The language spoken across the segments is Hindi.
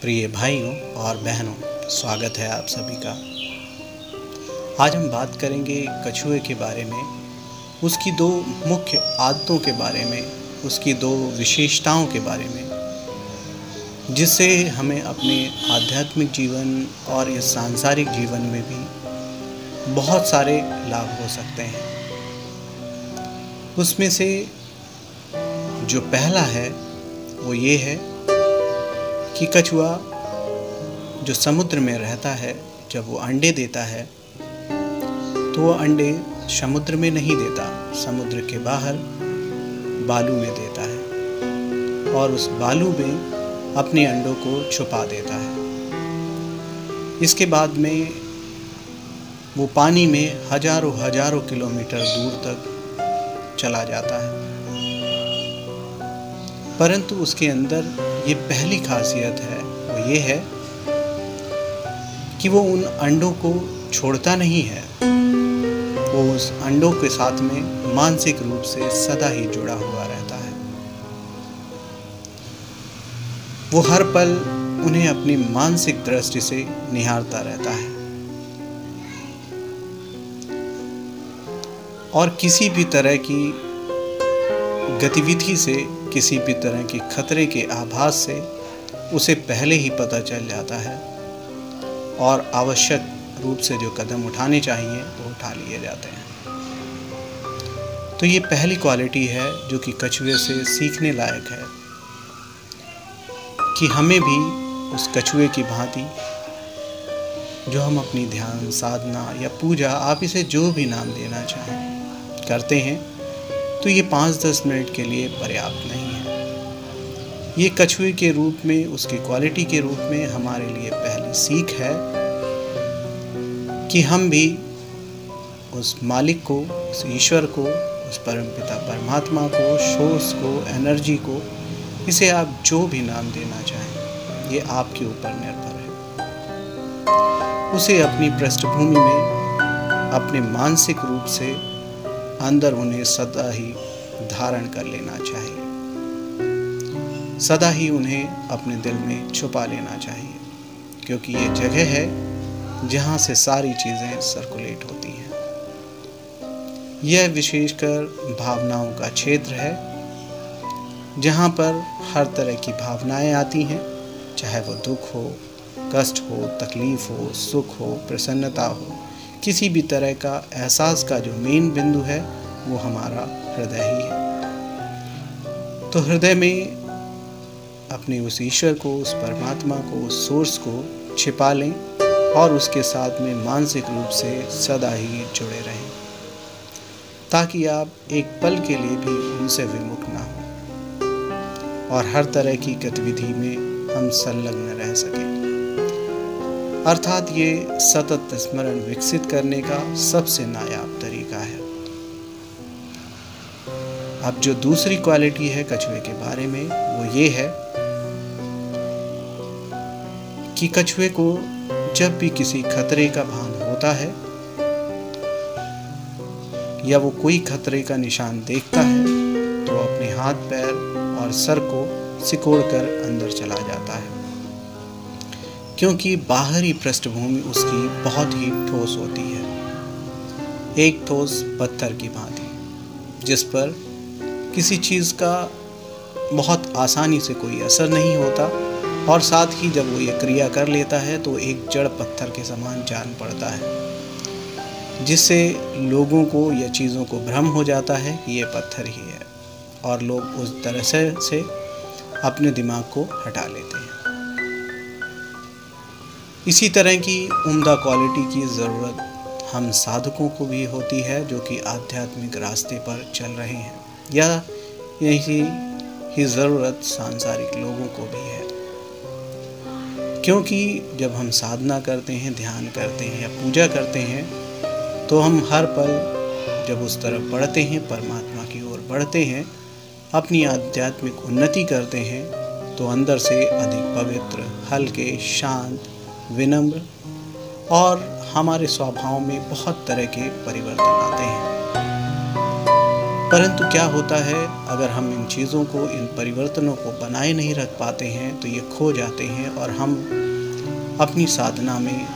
प्रिय भाइयों और बहनों, स्वागत है आप सभी का। आज हम बात करेंगे कछुए के बारे में, उसकी दो मुख्य आदतों के बारे में, उसकी दो विशेषताओं के बारे में, जिससे हमें अपने आध्यात्मिक जीवन और इस सांसारिक जीवन में भी बहुत सारे लाभ हो सकते हैं। उसमें से जो पहला है वो ये है कि कछुआ जो समुद्र में रहता है, जब वो अंडे देता है तो वो अंडे समुद्र में नहीं देता, समुद्र के बाहर बालू में देता है और उस बालू में अपने अंडों को छुपा देता है। इसके बाद में वो पानी में हजारों किलोमीटर दूर तक चला जाता है, परंतु उसके अंदर ये पहली खासियत है, वो ये है कि वो उन अंडों को छोड़ता नहीं है। वो उस अंडों के साथ में मानसिक रूप से सदा ही जुड़ा हुआ रहता है। वो हर पल उन्हें अपनी मानसिक दृष्टि से निहारता रहता है और किसी भी तरह की गतिविधि से, किसी भी तरह की खतरे के आभास से उसे पहले ही पता चल जाता है और आवश्यक रूप से जो कदम उठाने चाहिए वो उठा लिए जाते हैं। तो ये पहली क्वालिटी है जो कि कछुए से सीखने लायक है कि हमें भी उस कछुए की भांति, जो हम अपनी ध्यान साधना या पूजा, आप इसे जो भी नाम देना चाहें, करते हैं, तो ये 5-10 मिनट के लिए पर्याप्त नहीं है। ये कछुए के रूप में, उसकी क्वालिटी के रूप में हमारे लिए पहली सीख है कि हम भी उस मालिक को, उस ईश्वर को, उस परमपिता परमात्मा को, सोर्स को, एनर्जी को, इसे आप जो भी नाम देना चाहें, ये आपके ऊपर निर्भर है। उसे अपनी पृष्ठभूमि में अपने मानसिक रूप से अंदर उन्हें सदा ही धारण कर लेना चाहिए, सदा ही उन्हें अपने दिल में छुपा लेना चाहिए, क्योंकि ये जगह है जहाँ से सारी चीज़ें सर्कुलेट होती हैं। यह विशेषकर भावनाओं का क्षेत्र है, जहाँ पर हर तरह की भावनाएं आती हैं, चाहे वो दुख हो, कष्ट हो, तकलीफ हो, सुख हो, प्रसन्नता हो, किसी भी तरह का एहसास का जो मेन बिंदु है वो हमारा हृदय ही है। तो हृदय में अपने उस ईश्वर को, उस परमात्मा को, उस सोर्स को छिपा लें और उसके साथ में मानसिक रूप से सदा ही जुड़े रहें, ताकि आप एक पल के लिए भी उनसे विमुख ना हो और हर तरह की गतिविधि में हम संलग्न रह सकें। अर्थात ये सतत स्मरण विकसित करने का सबसे नायाब तरीका है। अब जो दूसरी क्वालिटी है कछुए के बारे में, वो ये है कि कछुए को जब भी किसी खतरे का भान होता है या वो कोई खतरे का निशान देखता है, तो अपने हाथ, पैर और सर को सिकोड़कर अंदर चला जाता है, क्योंकि बाहरी पृष्ठभूमि उसकी बहुत ही ठोस होती है, एक ठोस पत्थर की भांति, जिस पर किसी चीज़ का बहुत आसानी से कोई असर नहीं होता और साथ ही जब वो ये क्रिया कर लेता है तो एक जड़ पत्थर के समान जान पड़ता है, जिससे लोगों को या चीज़ों को भ्रम हो जाता है कि ये पत्थर ही है और लोग उस तरह से अपने दिमाग को हटा लेते हैं। इसी तरह की उम्दा क्वालिटी की ज़रूरत हम साधकों को भी होती है, जो कि आध्यात्मिक रास्ते पर चल रहे हैं, या यही ही ज़रूरत सांसारिक लोगों को भी है, क्योंकि जब हम साधना करते हैं, ध्यान करते हैं या पूजा करते हैं, तो हम हर पल जब उस तरफ बढ़ते हैं, परमात्मा की ओर बढ़ते हैं, अपनी आध्यात्मिक उन्नति करते हैं, तो अंदर से अधिक पवित्र, हल्के, शांत, विनम्र और हमारे स्वभाव में बहुत तरह के परिवर्तन आते हैं। परंतु क्या होता है, अगर हम इन चीज़ों को, इन परिवर्तनों को बनाए नहीं रख पाते हैं तो ये खो जाते हैं और हम अपनी साधना में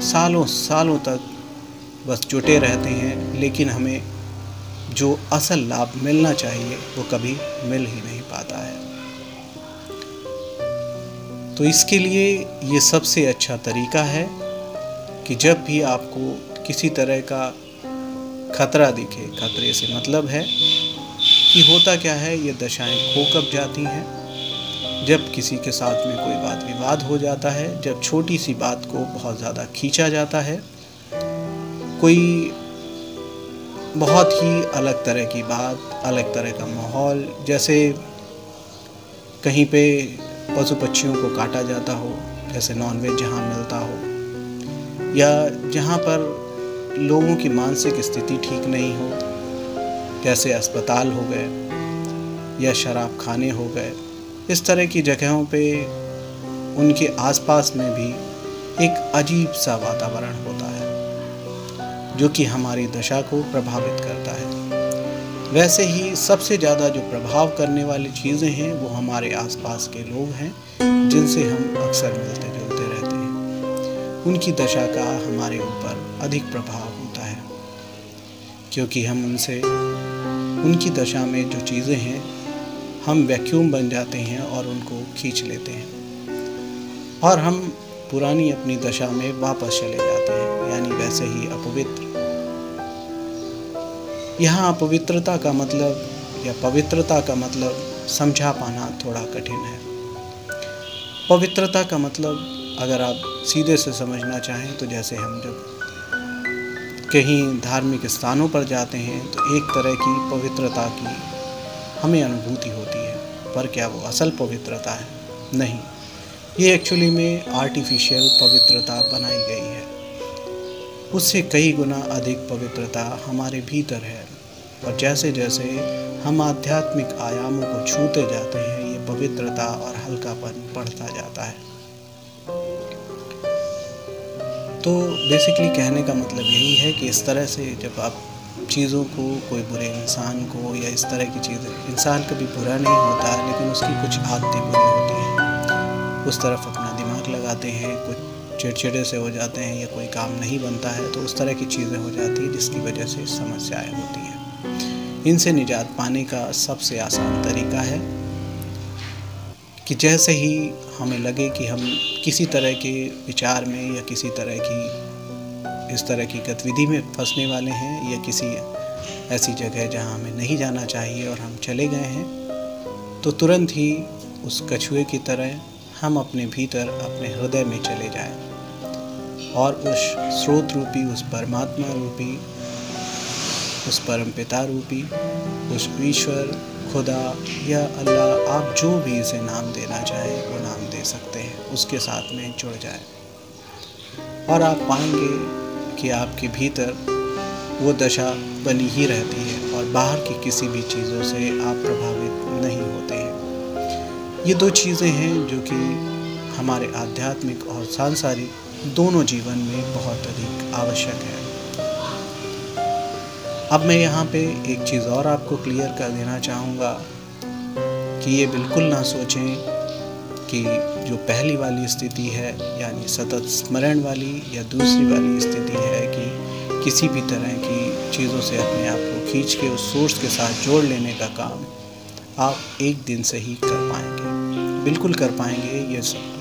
सालों सालों तक बस जुटे रहते हैं, लेकिन हमें जो असल लाभ मिलना चाहिए वो कभी मिल ही नहीं पाता है। तो इसके लिए ये सबसे अच्छा तरीका है कि जब भी आपको किसी तरह का खतरा दिखे, खतरे से मतलब है कि होता क्या है, ये दशाएं खो कब जाती हैं, जब किसी के साथ में कोई वाद विवाद हो जाता है, जब छोटी सी बात को बहुत ज़्यादा खींचा जाता है, कोई बहुत ही अलग तरह की बात, अलग तरह का माहौल, जैसे कहीं पे पशु पक्षियों को काटा जाता हो, जैसे नॉनवेज जहाँ मिलता हो, या जहाँ पर लोगों की मानसिक स्थिति ठीक नहीं हो, जैसे अस्पताल हो गए या शराब खाने हो गए, इस तरह की जगहों पे उनके आसपास में भी एक अजीब सा वातावरण होता है जो कि हमारी दशा को प्रभावित करता है। वैसे ही सबसे ज़्यादा जो प्रभाव करने वाली चीज़ें हैं वो हमारे आसपास के लोग हैं जिनसे हम अक्सर मिलते जुलते रहते हैं। उनकी दशा का हमारे ऊपर अधिक प्रभाव होता है, क्योंकि हम उनकी दशा में जो चीज़ें हैं हम वैक्यूम बन जाते हैं और उनको खींच लेते हैं और हम पुरानी अपनी दशा में वापस चले जाते हैं, यानी वैसे ही अपवित्र। यहाँ अपवित्रता का मतलब या पवित्रता का मतलब समझा पाना थोड़ा कठिन है। पवित्रता का मतलब अगर आप सीधे से समझना चाहें तो जैसे हम जब कहीं धार्मिक स्थानों पर जाते हैं तो एक तरह की पवित्रता की हमें अनुभूति होती है, पर क्या वो असल पवित्रता है? नहीं, ये एक्चुअली में आर्टिफिशियल पवित्रता बनाई गई है। उससे कई गुना अधिक पवित्रता हमारे भीतर है और जैसे जैसे हम आध्यात्मिक आयामों को छूते जाते हैं ये पवित्रता और हल्कापन बढ़ता जाता है। तो बेसिकली कहने का मतलब यही है कि इस तरह से जब आप चीज़ों को, कोई बुरे इंसान को या इस तरह की चीज़ें, इंसान कभी बुरा नहीं होता लेकिन उसकी कुछ आदतें बुरी होती हैं, उस तरफ अपना दिमाग लगाते हैं, कुछ चिड़चिड़े से हो जाते हैं या कोई काम नहीं बनता है, तो उस तरह की चीज़ें हो जाती हैं जिसकी वजह से समस्याएं होती हैं। इनसे निजात पाने का सबसे आसान तरीका है कि जैसे ही हमें लगे कि हम किसी तरह के विचार में या किसी तरह की इस तरह की गतिविधि में फंसने वाले हैं या किसी ऐसी जगह जहां हमें नहीं जाना चाहिए और हम चले गए हैं, तो तुरंत ही उस कछुए की तरह हम अपने भीतर, अपने हृदय में चले जाएं और उस स्रोत रूपी, उस परमात्मा रूपी, उस परमपिता रूपी, उस ईश्वर, खुदा या अल्लाह, आप जो भी इसे नाम देना चाहें वो नाम दे सकते हैं, उसके साथ में जुड़ जाएं और आप पाएंगे कि आपके भीतर वो दशा बनी ही रहती है और बाहर की किसी भी चीज़ों से आप प्रभावित नहीं होते हैं। ये दो चीज़ें हैं जो कि हमारे आध्यात्मिक और सांसारिक दोनों जीवन में बहुत अधिक आवश्यक है। अब मैं यहाँ पे एक चीज़ और आपको क्लियर कर देना चाहूँगा कि ये बिल्कुल ना सोचें कि जो पहली वाली स्थिति है यानी सतत स्मरण वाली या दूसरी वाली स्थिति है कि किसी भी तरह की चीज़ों से अपने आप को खींच के उस सोर्स के साथ जोड़ लेने का काम आप एक दिन से ही कर पाएंगे। बिल्कुल कर पाएंगे,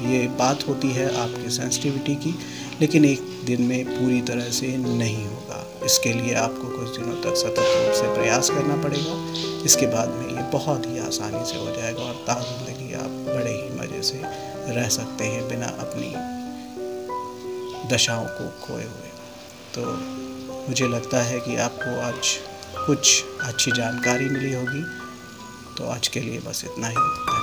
ये बात होती है आपकी सेंसिटिविटी की, लेकिन एक दिन में पूरी तरह से नहीं होगा। इसके लिए आपको कुछ दिनों तक सतत रूप से प्रयास करना पड़ेगा। इसके बाद में ये बहुत ही आसानी से हो जाएगा और ज़िंदगी आप बड़े ही मज़े से रह सकते हैं बिना अपनी दशाओं को खोए हुए। तो मुझे लगता है कि आपको आज कुछ अच्छी जानकारी मिली होगी। तो आज के लिए बस इतना ही।